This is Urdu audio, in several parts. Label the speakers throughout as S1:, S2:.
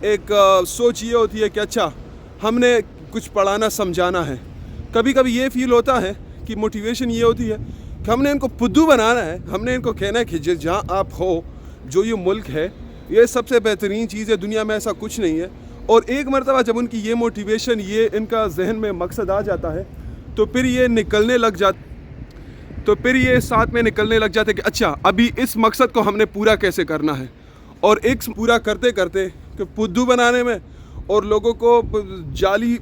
S1: ایک سوچ یہ ہوتی ہے کہ اچھا ہم نے کچھ پڑھانا سمجھانا ہے. کبھی کبھی یہ فیل ہوتا ہے کہ موٹیویشن یہ ہوتی ہے کہ ہم نے ان کو پدو بنانا ہے, ہم نے ان کو کہنا ہے کہ جہاں آپ ہو, جو یہ ملک ہے یہ سب سے بہترین چیز ہے, دنیا میں ایسا کچھ نہیں ہے. اور ایک مرتبہ جب ان کی یہ موٹیویشن, یہ ان کا ذہن میں مقصد آ جاتا ہے تو پھر یہ نکلنے لگ جاتا, تو پھر یہ ساتھ میں نکلنے لگ جاتے کہ اچھا ابھی اس مقصد کو ہم نے پورا کیسے کرنا ہے. اور ایک پورا کرتے کرتے کہ پدو بنانے میں اور لوگوں کو جعلی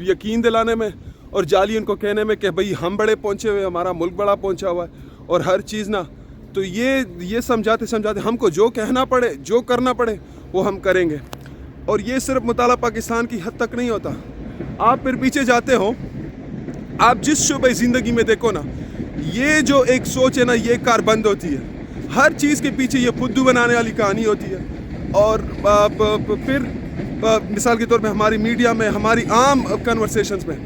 S1: یقین دلانے میں اور جعلی ان کو کہنے میں کہ بھئی ہم بڑے پہنچے ہوئے, ہمارا ملک بڑا پہنچا ہوا ہے اور ہر چیز نا, تو یہ سمجھاتے سمجھاتے ہم کو جو کہنا پڑے, جو کرنا پڑے وہ ہم کریں گے. اور یہ صرف مطالعہ پاکستان کی حد تک نہیں ہوتا. آپ پھر پیچھے جاتے ہو, آپ جس شعبہ زندگی میں دیکھو نا, یہ جو ایک سوچ ہے نا یہ کار بند ہوتی ہے. ہر چیز کے پیچھے یہ پدو بنانے والی کہانی ہوتی ہے. اور پھر مثال کے طور پہ ہماری میڈیا میں, ہماری عام کنورسیشنز میں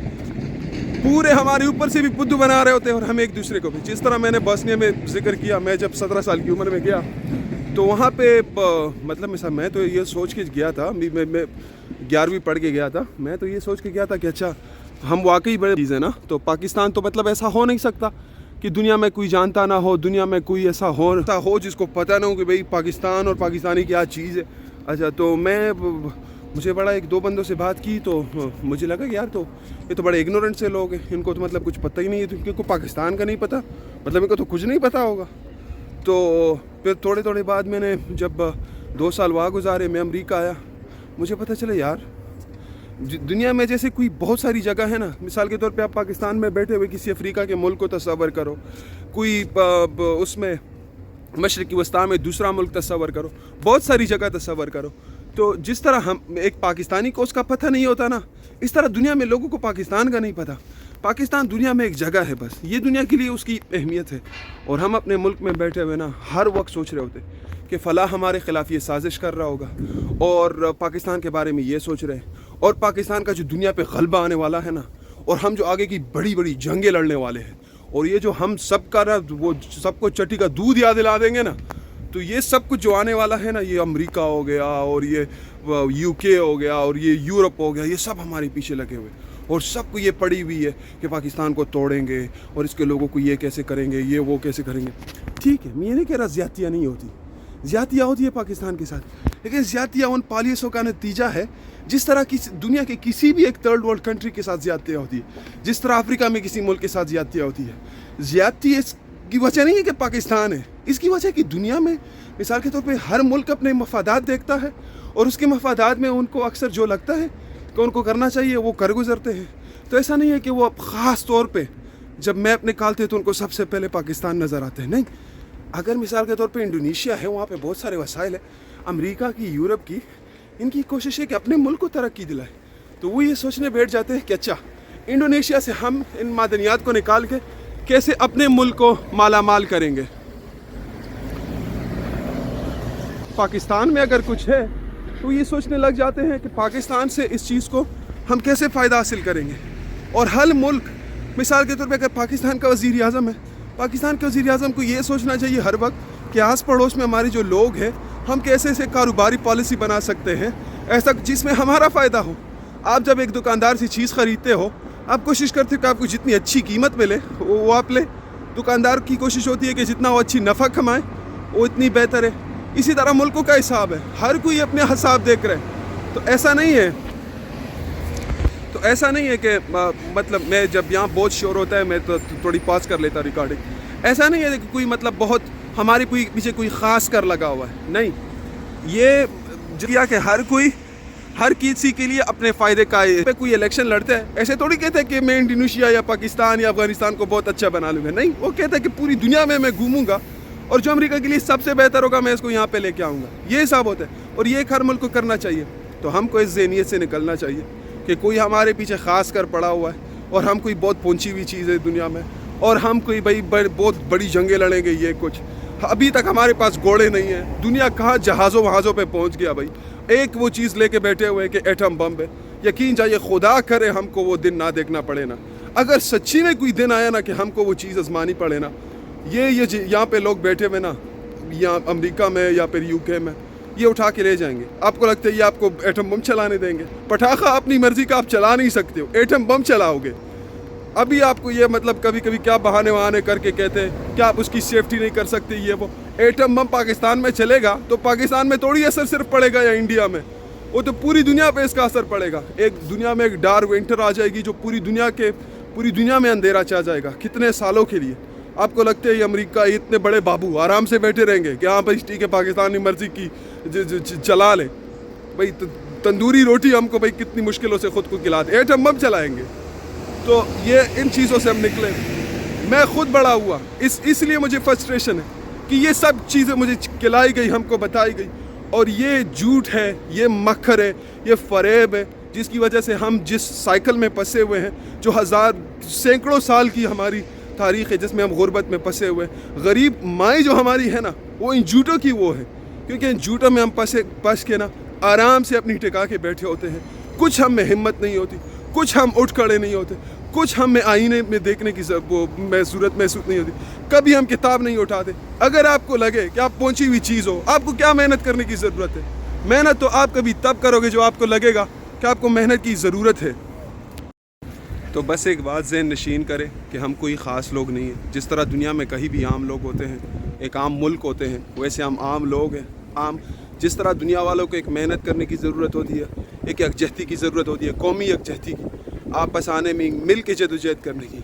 S1: پورے ہمارے اوپر سے بھی پدو بنا رہے ہوتے ہیں اور ہم ایک دوسرے کو بھی. جس طرح میں نے بوسنیا میں ذکر کیا, میں جب 17 سال کی عمر میں گیا تو وہاں پہ مطلب مثلا میں تو یہ سوچ کے گیا تھا, میں 11ویں پڑھ کے گیا تھا, میں تو یہ سوچ کے گیا تھا کہ اچھا ہم واقعی بڑے چیز ہیں نا, تو پاکستان تو مطلب ایسا ہو نہیں سکتا کہ دنیا میں کوئی جانتا نہ ہو, دنیا میں کوئی ایسا ہو جس کو پتہ نہ ہو کہ بھئی پاکستان اور پاکستانی کیا چیز ہے. اچھا تو مجھے بڑا 1-2 بندوں سے بات کی تو مجھے لگا کہ یار تو یہ تو بڑے اگنورنٹ سے لوگ ہیں, ان کو تو مطلب کچھ پتہ ہی نہیں ہے, تو ان کو پاکستان کا نہیں پتہ, مطلب ان کو تو کچھ نہیں پتہ ہوگا. تو پھر تھوڑے بعد میں نے جب 2 سال وہاں گزارے, میں امریکہ آیا, مجھے پتہ چلا یار دنیا میں جیسے کوئی بہت ساری جگہ ہے نا. مثال کے طور پہ آپ پاکستان میں بیٹھے ہوئے کسی افریقہ کے ملک کو تصور کرو, کوئی اس میں مشرقی وسطیٰ میں دوسرا ملک تصور کرو, بہت ساری جگہ تصور کرو. تو جس طرح ہم ایک پاکستانی کو اس کا پتہ نہیں ہوتا نا, اس طرح دنیا میں لوگوں کو پاکستان کا نہیں پتہ. پاکستان دنیا میں ایک جگہ ہے بس, یہ دنیا کے لیے اس کی اہمیت ہے. اور ہم اپنے ملک میں بیٹھے ہوئے نا ہر وقت سوچ رہے ہوتے کہ فلاں ہمارے خلاف یہ سازش کر رہا ہوگا, اور پاکستان کے بارے میں یہ سوچ رہے ہیں, اور پاکستان کا جو دنیا پہ غلبہ آنے والا ہے نا, اور ہم جو آگے کی بڑی بڑی جنگیں لڑنے والے ہیں, اور یہ جو ہم سب کا نا وہ سب کو چٹی کا دودھ یاد دلا دیں گے نا, تو یہ سب کچھ جو آنے والا ہے نا, یہ امریکہ ہو گیا اور یہ UK ہو گیا اور یہ یورپ ہو گیا, یہ سب ہمارے پیچھے لگے ہوئے, اور سب کو یہ پڑی ہوئی ہے کہ پاکستان کو توڑیں گے اور اس کے لوگوں کو یہ کیسے کریں گے, یہ وہ کیسے کریں گے. ٹھیک ہے, میں یہ نہیں کہہ رہا زیادتیاں نہیں ہوتی, زیادتیاں ہوتی ہے پاکستان کے ساتھ, لیکن زیادتیاں ان پالیسیوں کا نتیجہ ہے جس طرح کی دنیا کے کسی بھی ایک تھرڈ ورلڈ کنٹری کے ساتھ زیادتیاں ہوتی ہے, جس طرح افریقہ میں کسی ملک کے ساتھ زیادتیاں ہوتی ہے. زیادتی اس کی وجہ نہیں ہے کہ پاکستان ہے, اس کی وجہ ہے کہ دنیا میں مثال کے طور پہ ہر ملک اپنے مفادات دیکھتا ہے, اور اس کے مفادات میں ان کو اکثر جو لگتا ہے کہ ان کو کرنا چاہیے وہ کر گزرتے ہیں. تو ایسا نہیں ہے کہ وہ خاص طور پہ جب میپ نکالتے تو ان کو سب سے پہلے پاکستان نظر آتے ہیں, نہیں. اگر مثال کے طور پہ انڈونیشیا ہے, وہاں پہ بہت سارے وسائل ہیں, امریکہ کی, یورپ کی, ان کی کوشش ہے کہ اپنے ملک کو ترقی دلائے, تو وہ یہ سوچنے بیٹھ جاتے ہیں کہ اچھا انڈونیشیا سے ہم ان معدنیات کو نکال کے کیسے اپنے ملک کو مالا مال کریں گے. پاکستان میں اگر کچھ ہے تو یہ سوچنے لگ جاتے ہیں کہ پاکستان سے اس چیز کو ہم کیسے فائدہ حاصل کریں گے. اور ہر ملک مثال کے طور پہ اگر پاکستان کا وزیر اعظم ہے, پاکستان کے وزیر اعظم کو یہ سوچنا چاہیے ہر وقت کہ آس پڑوس میں ہمارے جو لوگ ہیں ہم کیسے سے کاروباری پالیسی بنا سکتے ہیں ایسا جس میں ہمارا فائدہ ہو. آپ جب ایک دکاندار سے چیز خریدتے ہو, آپ کوشش کرتے ہو کہ آپ کو جتنی اچھی قیمت ملے وہ آپ لیں. دکاندار کی کوشش ہوتی ہے کہ جتنا وہ اچھی نفع کمائے وہ اتنی بہتر ہے. اسی طرح ملکوں کا حساب ہے, ہر کوئی اپنے حساب دیکھ رہے ہیں. تو ایسا نہیں ہے کہ مطلب میں جب یہاں بہت شور ہوتا ہے میں تو تھوڑی پاس کر لیتا ریکارڈنگ. ایسا نہیں ہے کہ کوئی مطلب بہت ہمارے کوئی پیچھے کوئی خاص کر لگا ہوا ہے, نہیں. یہ کیا کہ ہر کسی کے لیے اپنے فائدے کا کوئی الیکشن لڑتا ہے, ایسے تھوڑی کہتے ہیں کہ میں انڈونیشیا یا پاکستان یا افغانستان کو بہت اچھا بنا لوں گا, نہیں. وہ کہتا ہے کہ پوری دنیا میں گھوموں گا اور جو امریکہ کے لیے سب سے بہتر ہوگا میں اس کو یہاں پہ لے کے آؤں گا. یہ حساب ہوتا ہے, اور یہ ہر ملک کو کرنا چاہیے. تو ہم کو اس ذہنیت سے نکلنا چاہیے کہ کوئی ہمارے پیچھے خاص کر پڑا ہوا ہے اور ہم کوئی بہت پہنچی ہوئی چیز ہے دنیا میں, اور ہم کوئی بہت بڑی جنگیں لڑیں گے. یہ کچھ ابھی تک ہمارے پاس گھوڑے نہیں ہیں, دنیا کہاں جہازوں پہ پہنچ گیا بھائی. ایک وہ چیز لے کے بیٹھے ہوئے کہ ایٹم بم ہے. یقین جائیے خدا کرے ہم کو وہ دن نہ دیکھنا پڑے نا. اگر سچی میں کوئی دن آیا نا کہ ہم کو وہ چیز آزمانی پڑے نا, یہ یہاں پہ لوگ بیٹھے ہوئے نا, یا امریکہ میں یا پھر UK میں, یہ اٹھا کے لے جائیں گے. آپ کو لگتا ہے یہ آپ کو ایٹم بم چلانے دیں گے؟ پٹاخہ اپنی مرضی کا آپ چلا نہیں سکتے ہو، ایٹم بم چلاؤ گے. ابھی آپ کو یہ مطلب کبھی کبھی کیا بہانے وہانے کر کے کہتے ہیں کہ آپ اس کی سیفٹی نہیں کر سکتے، یہ وہ. ایٹم بم پاکستان میں چلے گا تو پاکستان میں تھوڑی اثر صرف پڑے گا یا انڈیا میں، وہ تو پوری دنیا پہ اس کا اثر پڑے گا. ایک دنیا میں ایک ڈارک ونٹر آ جائے گی جو پوری دنیا میں اندھیرا چھا جائے گا کتنے سالوں کے لیے. آپ کو لگتا ہے یہ امریکہ اتنے بڑے بابو آرام سے بیٹھے رہیں گے کہ ہاں بھائی ٹھیک ہے پاکستانی مرضی کی چلا لیں؟ بھائی تندوری روٹی ہم کو بھائی کتنی مشکلوں سے خود کو کھلاتے، ایٹم بم چلائیں گے. تو یہ ان چیزوں سے ہم نکلے. میں خود بڑا ہوا اس لیے مجھے فرسٹریشن ہے کہ یہ سب چیزیں مجھے کھلائی گئی، ہم کو بتائی گئی، اور یہ جھوٹ ہے، یہ مکر ہے، یہ فریب ہے، جس کی وجہ سے ہم جس سائیکل میں پھنسے ہوئے ہیں، جو سینکڑوں سال کی ہماری تاریخ ہے جس میں ہم غربت میں پھنسے ہوئے ہیں. غریب مائیں جو ہماری ہے نا وہ ان جھوٹوں کی وہ ہے، کیونکہ ان جھوٹوں میں ہم پھنس کے نا آرام سے اپنی ٹکا کے بیٹھے ہوتے ہیں. کچھ ہم میں ہمت نہیں ہوتی، کچھ ہم اٹھ کھڑے نہیں ہوتے، کچھ ہم میں آئینے میں دیکھنے کی ضرورت محسوس نہیں ہوتی، کبھی ہم کتاب نہیں اٹھاتے. اگر آپ کو لگے کہ آپ پہنچی ہوئی چیز ہو، آپ کو کیا محنت کرنے کی ضرورت ہے؟ محنت تو آپ کبھی تب کرو گے جو آپ کو لگے گا کہ آپ کو محنت کی ضرورت ہے. تو بس ایک بات ذہن نشین کرے کہ ہم کوئی خاص لوگ نہیں ہیں. جس طرح دنیا میں کہیں بھی عام لوگ ہوتے ہیں، ایک عام ملک ہوتے ہیں، ویسے ہم عام لوگ ہیں. جس طرح دنیا والوں کو ایک محنت کرنے کی ضرورت ہوتی ہے، ایک یکجہتی کی ضرورت ہوتی ہے، قومی یکجہتی کی، آپس آنے میں مل کے جدوجہد کرنے کی،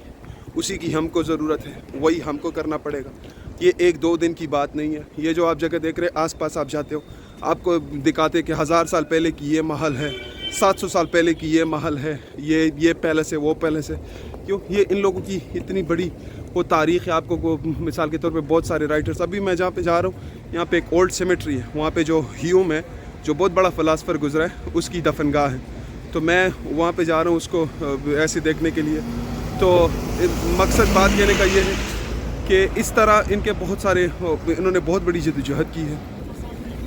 S1: اسی کی ہم کو ضرورت ہے. وہی ہم کو کرنا پڑے گا. یہ ایک دو دن کی بات نہیں ہے. یہ جو آپ جگہ دیکھ رہے آس پاس آپ جاتے ہو، آپ کو دکھاتے کہ 1000 سال پہلے کی یہ محل ہے، 700 سال پہلے کی یہ محل ہے، یہ پیلس ہے، وہ پیلس ہے. کیوں؟ یہ ان لوگوں کی اتنی بڑی وہ تاریخ ہے. آپ کو مثال کے طور پہ بہت سارے رائٹرز، ابھی میں جہاں پہ جا رہا ہوں یہاں پہ ایک اولڈ سیمیٹری ہے، وہاں پہ جو ہیوم ہے جو بہت بڑا فلاسفر گزرا ہے اس کی دفن گاہ ہے. تو میں وہاں پہ جا رہا ہوں اس کو ایسے دیکھنے کے لیے. تو مقصد بات کہنے کا یہ ہے کہ اس طرح ان کے بہت سارے انہوں نے بہت بڑی جدوجہد کی ہے،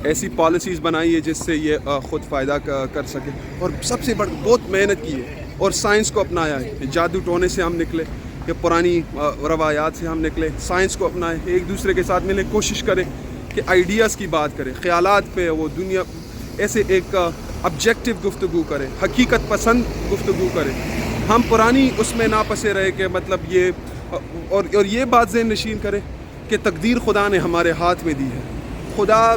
S1: ایسی پالیسیز بنائی ہے جس سے یہ خود فائدہ کر سکے، اور سب سے بہت محنت کی ہے اور سائنس کو اپنایا ہے. جادو ٹونے سے ہم نکلے، کہ پرانی روایات سے ہم نکلے، سائنس کو اپنائیں، ایک دوسرے کے ساتھ ملے، کوشش کریں کہ آئیڈیاز کی بات کریں، خیالات پہ وہ دنیا ایسے ایک آبجیکٹیو گفتگو کریں، حقیقت پسند گفتگو کریں. ہم پرانی اس میں نہ پھنسے رہے کہ مطلب یہ اور یہ بات ذہن نشین کریں کہ تقدیر خدا نے ہمارے ہاتھ میں دی ہے. خدا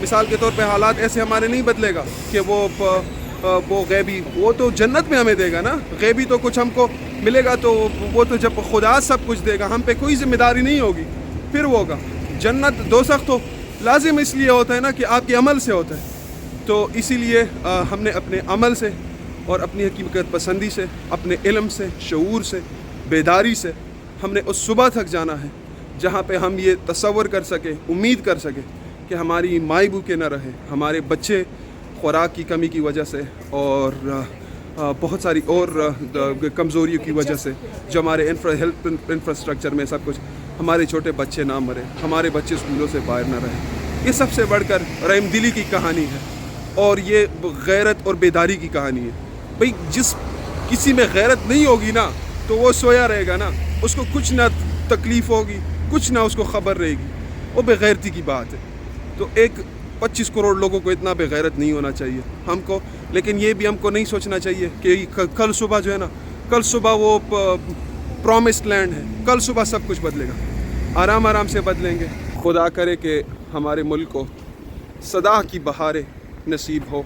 S1: مثال کے طور پہ حالات ایسے ہمارے نہیں بدلے گا کہ وہ غیبی، وہ تو جنت میں ہمیں دے گا نا. غیبی تو کچھ ہم کو ملے گا، تو وہ تو جب خدا سب کچھ دے گا ہم پہ کوئی ذمہ داری نہیں ہوگی، پھر وہ ہوگا. جنت دوزخ تو لازم اس لیے ہوتا ہے نا کہ آپ کے عمل سے ہوتا ہے. تو اسی لیے ہم نے اپنے عمل سے اور اپنی حقیقت پسندی سے، اپنے علم سے، شعور سے، بیداری سے ہم نے اس صبح تک جانا ہے جہاں پہ ہم یہ تصور کر سکیں، امید کر سکیں کہ ہماری مائیں بھوکے نہ رہے، ہمارے بچے خوراک کی کمی کی وجہ سے اور بہت ساری اور کمزوریوں کی وجہ سے جو ہمارے ہیلتھ انفراسٹرکچر میں سب کچھ، ہمارے چھوٹے بچے نہ مرے، ہمارے بچے اسکولوں سے باہر نہ رہے. یہ سب سے بڑھ کر رحم دلی کی کہانی ہے اور یہ غیرت اور بیداری کی کہانی ہے. بھئی کسی میں غیرت نہیں ہوگی نا تو وہ سویا رہے گا نا، اس کو کچھ نہ تکلیف ہوگی، کچھ نہ اس کو خبر رہے گی. وہ بے غیرتی کی بات ہے. تو 25 کروڑ لوگوں کو اتنا بے غیرت نہیں ہونا چاہیے ہم کو. لیکن یہ بھی ہم کو نہیں سوچنا چاہیے کہ کل صبح جو ہے نا، کل صبح وہ پرومسڈ لینڈ ہے، کل صبح سب کچھ بدلے گا. آرام سے بدلیں گے. خدا کرے کہ ہمارے ملک کو صدا کی بہاریں نصیب ہو،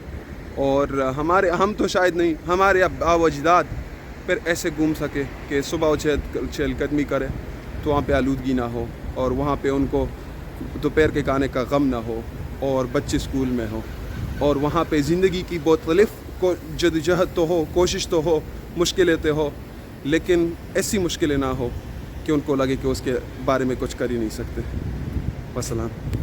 S1: اور ہم تو شاید نہیں، ہمارے آباء و اجداد پھر ایسے گھوم سکے کہ صبح چہل قدمی کرے تو وہاں پہ آلودگی نہ ہو، اور وہاں پہ ان کو دوپہر کے کھانے کا غم نہ ہو، اور بچے اسکول میں ہو، اور وہاں پہ زندگی کی مختلف جدوجہد تو ہو، کوشش تو ہو، مشکلیں تو ہو، لیکن ایسی مشکلیں نہ ہو کہ ان کو لگے کہ اس کے بارے میں کچھ کر ہی نہیں سکتے. وسلام.